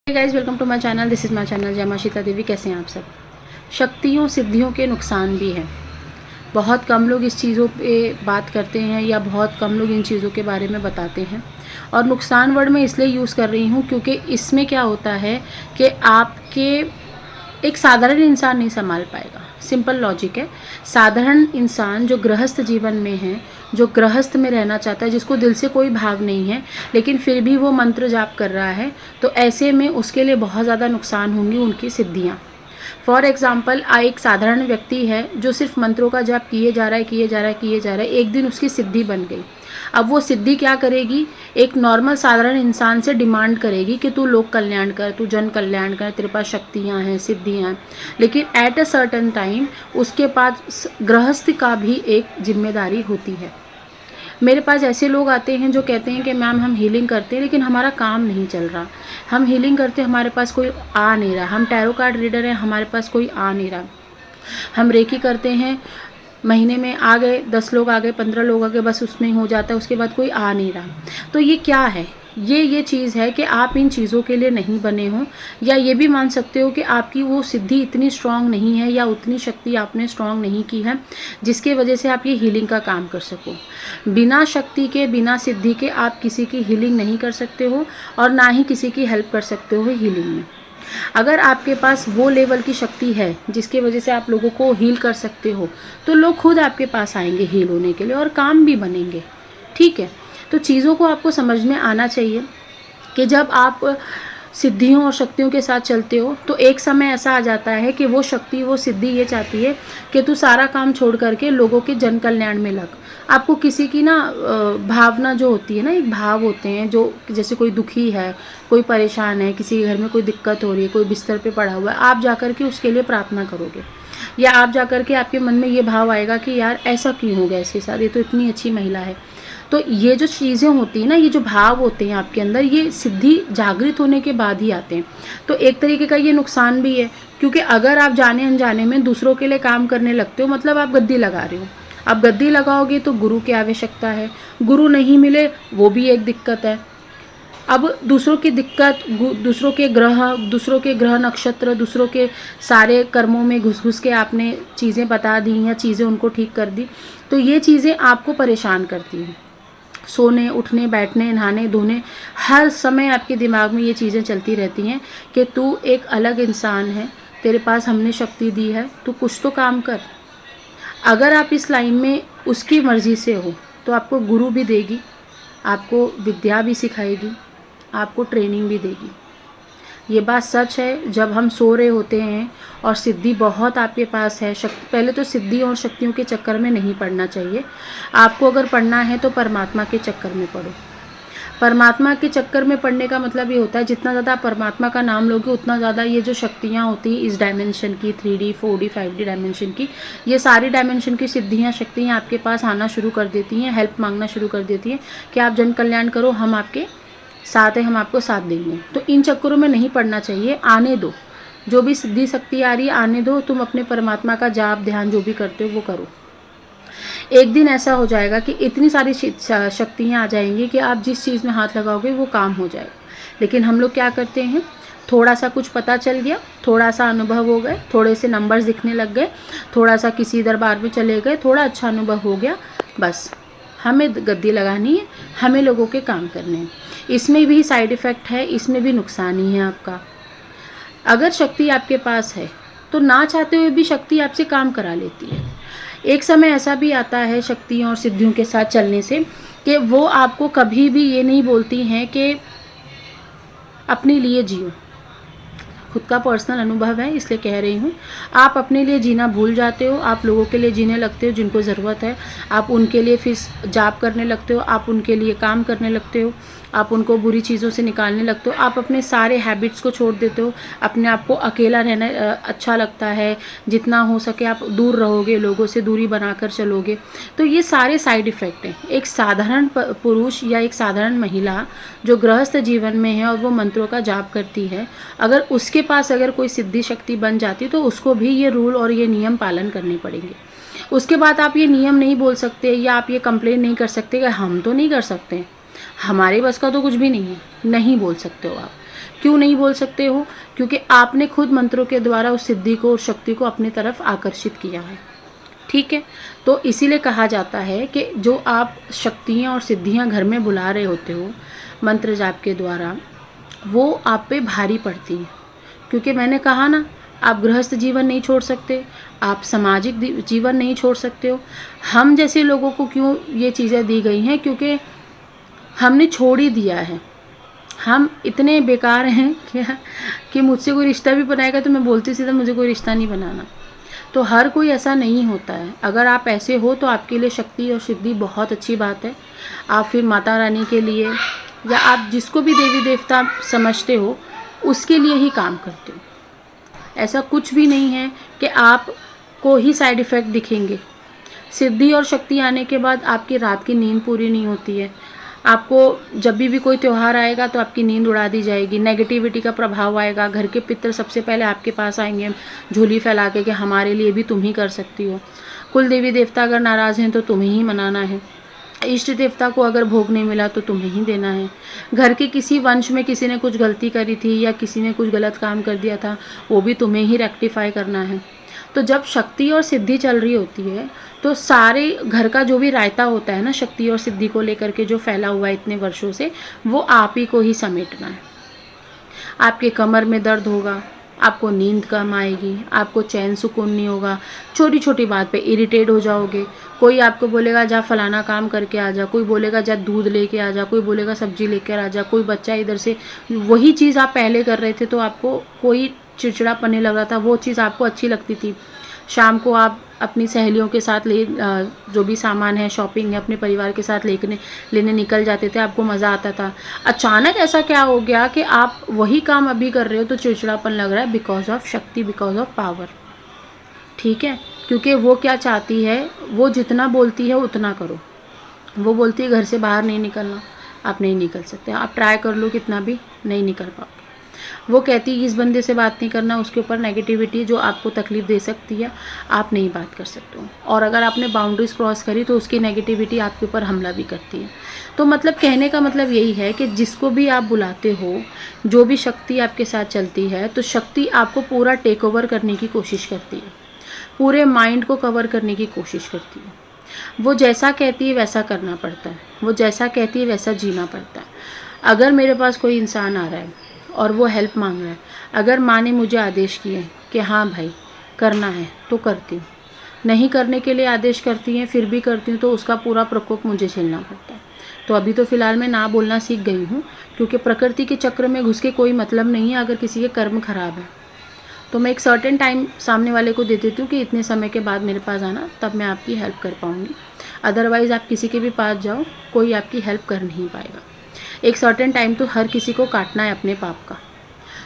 Guys, welcome to my channel. This is my channel जय मां शीतला देवी। कैसे हैं आप सब? शक्तियों सिद्धियों के नुकसान भी हैं। बहुत कम लोग इस चीज़ों पे बात करते हैं या बहुत कम लोग इन चीज़ों के बारे में बताते हैं। और नुकसान वर्ड मैं इसलिए यूज़ कर रही हूँ क्योंकि इसमें क्या होता है कि आपके एक साधारण इंसान नहीं संभाल पाएगा। सिंपल लॉजिक है। साधारण इंसान जो गृहस्थ जीवन में है, जो गृहस्थ में रहना चाहता है, जिसको दिल से कोई भाव नहीं है लेकिन फिर भी वो मंत्र जाप कर रहा है, तो ऐसे में उसके लिए बहुत ज़्यादा नुकसान होंगी उनकी सिद्धियाँ। फॉर एग्ज़ाम्पल, एक साधारण व्यक्ति है जो सिर्फ मंत्रों का जाप किए जा रहा है, एक दिन उसकी सिद्धि बन गई। अब वो सिद्धि क्या करेगी? एक नॉर्मल साधारण इंसान से डिमांड करेगी कि तू लोक कल्याण कर, तू जन कल्याण कर, तेरे पास शक्तियाँ हैं, सिद्धियाँ हैं। लेकिन एट अ सर्टन टाइम उसके पास गृहस्थ का भी एक जिम्मेदारी होती है। मेरे पास ऐसे लोग आते हैं जो कहते हैं कि मैम हम हीलिंग करते हैं लेकिन हमारा काम नहीं चल रहा। हम हीलिंग करते हैं, हमारे पास कोई आ नहीं रहा। हम टैरो कार्ड रीडर हैं, हमारे पास कोई आ नहीं रहा। हम रेकी करते हैं, महीने में आ गए 10 लोग आ गए, 15 लोग आ गए, बस उसमें ही हो जाता है, उसके बाद कोई आ नहीं रहा। तो ये क्या है? ये चीज़ है कि आप इन चीज़ों के लिए नहीं बने हो, या ये भी मान सकते हो कि आपकी वो सिद्धि इतनी स्ट्रांग नहीं है या उतनी शक्ति आपने स्ट्रांग नहीं की है जिसके वजह से आप ये हीलिंग का काम कर सको। बिना शक्ति के, बिना सिद्धि के आप किसी की हीलिंग नहीं कर सकते हो और ना ही किसी की हेल्प कर सकते हो हीलिंग में। अगर आपके पास वो लेवल की शक्ति है जिसकी वजह से आप लोगों को हील कर सकते हो, तो लोग खुद आपके पास आएंगे हील होने के लिए और काम भी बनेंगे। ठीक है? तो चीज़ों को आपको समझ में आना चाहिए कि जब आप सिद्धियों और शक्तियों के साथ चलते हो तो एक समय ऐसा आ जाता है कि वो शक्ति, वो सिद्धि ये चाहती है कि तू सारा काम छोड़ करके लोगों के जन कल्याण में लग। आपको किसी की ना भावना जो होती है ना, एक भाव होते हैं जो जैसे कोई दुखी है, कोई परेशान है, किसी के घर में कोई दिक्कत हो रही है, कोई बिस्तर पे पड़ा हुआ है, आप जाकर के उसके लिए प्रार्थना करोगे, या आप जाकर के आपके मन में ये भाव आएगा कि यार ऐसा क्यों हो गया इसके साथ, ये तो इतनी अच्छी महिला है। तो ये जो चीज़ें होती हैं ना, ये जो भाव होते हैं आपके अंदर, ये सिद्धि जागृत होने के बाद ही आते हैं। तो एक तरीके का ये नुकसान भी है, क्योंकि अगर आप जाने अनजाने में दूसरों के लिए काम करने लगते हो, मतलब आप गद्दी लगा रहे हो। आप गद्दी लगाओगे तो गुरु की आवश्यकता है, गुरु नहीं मिले वो भी एक दिक्कत है। अब दूसरों की दिक्कत, दूसरों के ग्रह नक्षत्र, दूसरों के सारे कर्मों में घुस घुस के आपने चीज़ें बता दी या चीज़ें उनको ठीक कर दी, तो ये चीज़ें आपको परेशान करती हैं। सोने, उठने, बैठने, नहाने, धोने, हर समय आपके दिमाग में ये चीज़ें चलती रहती हैं कि तू एक अलग इंसान है, तेरे पास हमने शक्ति दी है, तू कुछ तो काम कर। अगर आप इस लाइन में उसकी मर्ज़ी से हो तो आपको गुरु भी देगी, आपको विद्या भी सिखाएगी, आपको ट्रेनिंग भी देगी। ये बात सच है। जब हम सो रहे होते हैं और सिद्धि बहुत आपके पास है, पहले तो सिद्धि और शक्तियों के चक्कर में नहीं पड़ना चाहिए। आपको अगर पढ़ना है तो परमात्मा के चक्कर में पढ़ो। परमात्मा के चक्कर में पढ़ने का मतलब ये होता है जितना ज़्यादा परमात्मा का नाम लोगे उतना ज़्यादा ये जो शक्तियाँ होती हैं इस डायमेंशन की, 3D 4D 5D डायमेंशन की, ये सारी डायमेंशन की सिद्धियाँ, शक्तियाँ आपके पास आना शुरू कर देती हैं, हेल्प मांगना शुरू कर देती हैं कि आप जन कल्याण करो, हम आपके साथ है, हम आपको साथ देंगे। तो इन चक्करों में नहीं पड़ना चाहिए। आने दो, जो भी सिद्धि शक्ति आ रही है आने दो। तुम अपने परमात्मा का जाप ध्यान जो भी करते हो वो करो। एक दिन ऐसा हो जाएगा कि इतनी सारी शक्तियाँ आ जाएंगी कि आप जिस चीज़ में हाथ लगाओगे वो काम हो जाएगा। लेकिन हम लोग क्या करते हैं, थोड़ा सा कुछ पता चल गया, थोड़ा सा अनुभव हो गए, थोड़े से नंबर्स दिखने लग गए, थोड़ा सा किसी दरबार में चले गए, थोड़ा अच्छा अनुभव हो गया, बस हमें गद्दी लगानी है, हमें लोगों के काम करने हैं। इसमें भी साइड इफ़ेक्ट है, इसमें भी नुकसान ही है आपका। अगर शक्ति आपके पास है तो ना चाहते हुए भी शक्ति आपसे काम करा लेती है। एक समय ऐसा भी आता है शक्तियों और सिद्धियों के साथ चलने से कि वो आपको कभी भी ये नहीं बोलती हैं कि अपने लिए जियो। खुद का पर्सनल अनुभव है इसलिए कह रही हूँ। आप अपने लिए जीना भूल जाते हो, आप लोगों के लिए जीने लगते हो जिनको ज़रूरत है, आप उनके लिए फिर जाप करने लगते हो, आप उनके लिए काम करने लगते हो, आप उनको बुरी चीज़ों से निकालने लगते हो, आप अपने सारे हैबिट्स को छोड़ देते हो, अपने आप को अकेला रहना अच्छा लगता है, जितना हो सके आप दूर रहोगे, लोगों से दूरी बनाकर चलोगे। तो ये सारे साइड इफ़ेक्ट हैं। एक साधारण पुरुष या एक साधारण महिला जो गृहस्थ जीवन में है और वो मंत्रों का जाप करती है, अगर उसके पास अगर कोई सिद्धि शक्ति बन जाती तो उसको भी ये रूल और ये नियम पालन करने पड़ेंगे। उसके बाद आप ये नियम नहीं बोल सकते या आप ये कंप्लेन नहीं कर सकते कि हम तो नहीं कर सकते, हमारे बस का तो कुछ भी नहीं है, नहीं बोल सकते हो आप। क्यों नहीं बोल सकते हो? क्योंकि आपने खुद मंत्रों के द्वारा उस सिद्धि को और शक्ति को अपनी तरफ आकर्षित किया है। ठीक है, तो इसीलिए कहा जाता है कि जो आप शक्तियाँ और सिद्धियाँ घर में बुला रहे होते हो मंत्र जाप के द्वारा, वो आप पे भारी पड़ती हैं। क्योंकि मैंने कहा ना, आप गृहस्थ जीवन नहीं छोड़ सकते, आप सामाजिक जीवन नहीं छोड़ सकते हो। हम जैसे लोगों को क्यों ये चीज़ें दी गई हैं? क्योंकि हमने छोड़ ही दिया है। हम इतने बेकार हैं कि मुझसे कोई रिश्ता भी बनाएगा तो मैं बोलती सीधा मुझे कोई रिश्ता नहीं बनाना। तो हर कोई ऐसा नहीं होता है। अगर आप ऐसे हो तो आपके लिए शक्ति और सिद्धि बहुत अच्छी बात है। आप फिर माता रानी के लिए या आप जिसको भी देवी देवता समझते हो उसके लिए ही काम करते हो। ऐसा कुछ भी नहीं है कि आपको ही साइड इफ़ेक्ट दिखेंगे। सिद्धि और शक्ति आने के बाद आपकी रात की नींद पूरी नहीं होती है। आपको जब भी कोई त्यौहार आएगा तो आपकी नींद उड़ा दी जाएगी, नेगेटिविटी का प्रभाव आएगा। घर के पितर सबसे पहले आपके पास आएंगे झोली फैला के कि हमारे लिए भी तुम ही कर सकती हो। कुल देवी देवता अगर नाराज़ हैं तो तुम्हें ही मनाना है। इष्ट देवता को अगर भोग नहीं मिला तो तुम्हें ही देना है। घर के किसी वंश में किसी ने कुछ गलती करी थी या किसी ने कुछ गलत काम कर दिया था, वो भी तुम्हें ही रेक्टिफाई करना है। तो जब शक्ति और सिद्धि चल रही होती है तो सारे घर का जो भी रायता होता है ना शक्ति और सिद्धि को लेकर के जो फैला हुआ है इतने वर्षों से, वो आप ही को ही समेटना है। आपके कमर में दर्द होगा, आपको नींद कम आएगी, आपको चैन सुकून नहीं होगा, छोटी छोटी बात पे इरिटेट हो जाओगे। कोई आपको बोलेगा जा फलाना काम करके आ जा, कोई बोलेगा जा दूध लेके आ जा, कोई बोलेगा सब्जी लेकर आ जा, कोई बच्चा इधर से वही चीज़ आप पहले कर रहे थे तो आपको कोई चिड़चिड़ापन लग रहा था, वो चीज़ आपको अच्छी लगती थी। शाम को आप अपनी सहेलियों के साथ जो भी सामान है शॉपिंग है अपने परिवार के साथ लेने निकल जाते थे, आपको मज़ा आता था। अचानक ऐसा क्या हो गया कि आप वही काम अभी कर रहे हो तो चिड़चिड़ापन लग रहा है? बिकॉज ऑफ शक्ति, बिकॉज ऑफ पावर। ठीक है, क्योंकि वो क्या चाहती है, वो जितना बोलती है उतना करो। वो बोलती है घर से बाहर नहीं निकलना, आप नहीं निकल सकते, आप ट्राई कर लो कितना भी, नहीं निकल पाओगे। वो कहती है इस बंदे से बात नहीं करना, उसके ऊपर नेगेटिविटी जो आपको तकलीफ़ दे सकती है, आप नहीं बात कर सकते हो। और अगर आपने बाउंड्रीज क्रॉस करी तो उसकी नेगेटिविटी आपके ऊपर हमला भी करती है। तो मतलब कहने का मतलब यही है कि जिसको भी आप बुलाते हो, जो भी शक्ति आपके साथ चलती है, तो शक्ति आपको पूरा टेक ओवर करने की कोशिश करती है, पूरे माइंड को कवर करने की कोशिश करती है। वो जैसा कहती है वैसा करना पड़ता है, वो जैसा कहती है वैसा जीना पड़ता है। अगर मेरे पास कोई इंसान आ रहा है और वो हेल्प मांग रहा है, अगर माँ ने मुझे आदेश किए कि हाँ भाई करना है तो करती हूँ, नहीं करने के लिए आदेश करती हैं फिर भी करती हूँ, तो उसका पूरा प्रकोप मुझे झेलना पड़ता है। तो अभी तो फ़िलहाल मैं ना बोलना सीख गई हूँ, क्योंकि प्रकृति के चक्र में घुस के कोई मतलब नहीं है। अगर किसी के कर्म खराब है तो मैं एक सर्टेन टाइम सामने वाले को दे देती हूँ कि इतने समय के बाद मेरे पास आना, तब मैं आपकी हेल्प कर पाऊँगी। अदरवाइज़ आप किसी के भी पास जाओ, कोई आपकी हेल्प कर नहीं पाएगा। एक सर्टेन टाइम तो हर किसी को काटना है अपने पाप का।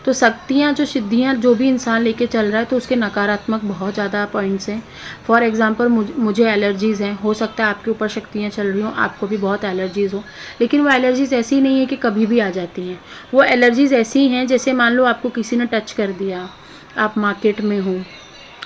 तो शक्तियाँ जो सिद्धियाँ जो भी इंसान लेके चल रहा है तो उसके नकारात्मक बहुत ज़्यादा पॉइंट्स हैं। फॉर एग्जांपल मुझे एलर्जीज़ हैं, हो सकता है आपके ऊपर शक्तियाँ चल रही हों, आपको भी बहुत एलर्जीज़ हो, लेकिन वो एलर्जीज़ ऐसी नहीं है कि कभी भी आ जाती हैं। वो एलर्जीज़ ऐसी हैं जैसे मान लो आपको किसी ने टच कर दिया, आप मार्केट में हो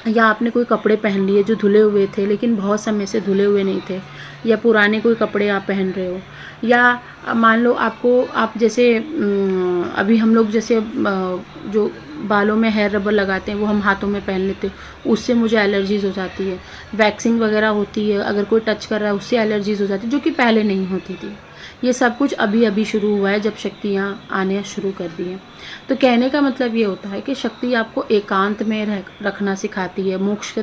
या आपने कोई कपड़े पहन लिए जो धुले हुए थे लेकिन बहुत समय से धुले हुए नहीं थे, या पुराने कोई कपड़े आप पहन रहे हो, या मान लो आप जैसे अभी हम लोग जैसे जो बालों में हेयर रबर लगाते हैं वो हम हाथों में पहन लेते हैं, उससे मुझे एलर्जीज़ हो जाती है। वैक्सिंग वगैरह होती है, अगर कोई टच कर रहा है उससे एलर्जीज़ हो जाती है, जो कि पहले नहीं होती थी। ये सब कुछ अभी अभी शुरू हुआ है जब शक्तियाँ आने शुरू कर दी हैं। तो कहने का मतलब ये होता है कि शक्ति आपको एकांत में रखना सिखाती है, मोक्ष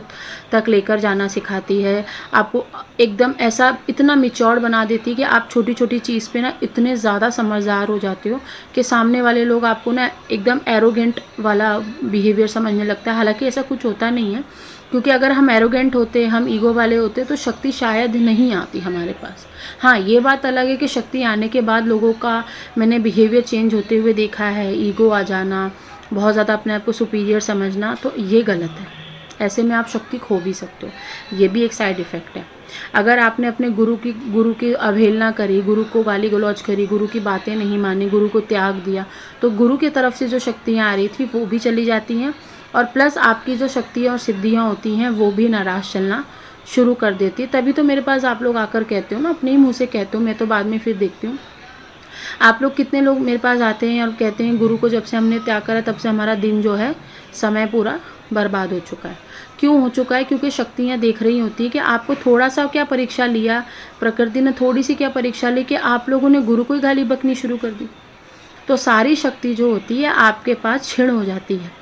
तक लेकर जाना सिखाती है, आपको एकदम ऐसा इतना मिच्योर बना देती है कि आप छोटी छोटी चीज़ पे ना इतने ज़्यादा समझदार हो जाते हो कि सामने वाले लोग आपको ना एकदम एरोगेंट वाला बिहेवियर समझने लगता है। हालांकि ऐसा कुछ होता नहीं है, क्योंकि अगर हम एरोगेंट होते, हम ईगो वाले होते तो शक्ति शायद नहीं आती हमारे पास। हाँ, ये बात अलग है कि शक्ति आने के बाद लोगों का मैंने बिहेवियर चेंज होते हुए देखा है, ईगो आ जाना, बहुत ज़्यादा अपने आप को सुपीरियर समझना, तो ये गलत है। ऐसे में आप शक्ति खो भी सकते हो, ये भी एक साइड इफ़ेक्ट है। अगर आपने अपने गुरु की अवहेलना करी, गुरु को गाली गलौज करी, गुरु की बातें नहीं मानी, गुरु को त्याग दिया, तो गुरु की तरफ से जो शक्तियाँ आ रही थी वो भी चली जाती हैं, और प्लस आपकी जो शक्तियाँ और सिद्धियाँ होती हैं वो भी नाराज़ चलना शुरू कर देती है। तभी तो मेरे पास आप लोग आकर कहते हो ना, अपने ही मुँह से कहते हो, मैं तो बाद में फिर देखती हूँ आप लोग कितने लोग मेरे पास आते हैं और कहते हैं गुरु को जब से हमने त्याग करा तब से हमारा दिन जो है समय पूरा बर्बाद हो चुका है। क्यों हो चुका है? क्योंकि शक्तियाँ देख रही होती है कि आपको थोड़ा सा क्या परीक्षा लिया, प्रकृति ने थोड़ी सी क्या परीक्षा ली कि आप लोगों ने गुरु को ही गाली बकनी शुरू कर दी, तो सारी शक्ति जो होती है आपके पास क्षीण हो जाती है।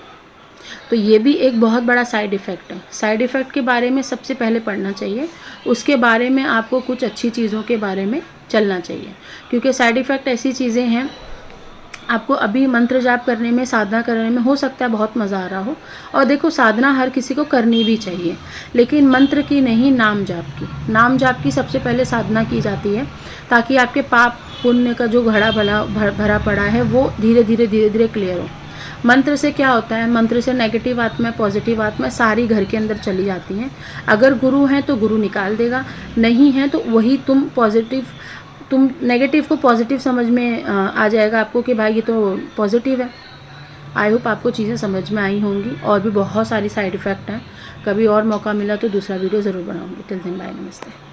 तो ये भी एक बहुत बड़ा साइड इफ़ेक्ट है। साइड इफ़ेक्ट के बारे में सबसे पहले पढ़ना चाहिए, उसके बारे में आपको कुछ अच्छी चीज़ों के बारे में चलना चाहिए, क्योंकि साइड इफ़ेक्ट ऐसी चीज़ें हैं, आपको अभी मंत्र जाप करने में, साधना करने में हो सकता है बहुत मज़ा आ रहा हो, और देखो साधना हर किसी को करनी भी चाहिए, लेकिन मंत्र की नहीं, नाम जाप की। नाम जाप की सबसे पहले साधना की जाती है ताकि आपके पाप पुण्य का जो घड़ा भरा पड़ा है वो धीरे धीरे क्लियर हो। मंत्र से क्या होता है? मंत्र से नेगेटिव आत्मा, पॉजिटिव आत्मा सारी घर के अंदर चली जाती हैं। अगर गुरु हैं तो गुरु निकाल देगा, नहीं है तो वही तुम नेगेटिव को पॉजिटिव समझ में आ जाएगा आपको कि भाई ये तो पॉजिटिव है। आई होप आपको चीज़ें समझ में आई होंगी, और भी बहुत सारी साइड इफ़ेक्ट हैं। कभी और मौका मिला तो दूसरा वीडियो ज़रूर बनाऊंगी। टिल देन बाय, नमस्ते।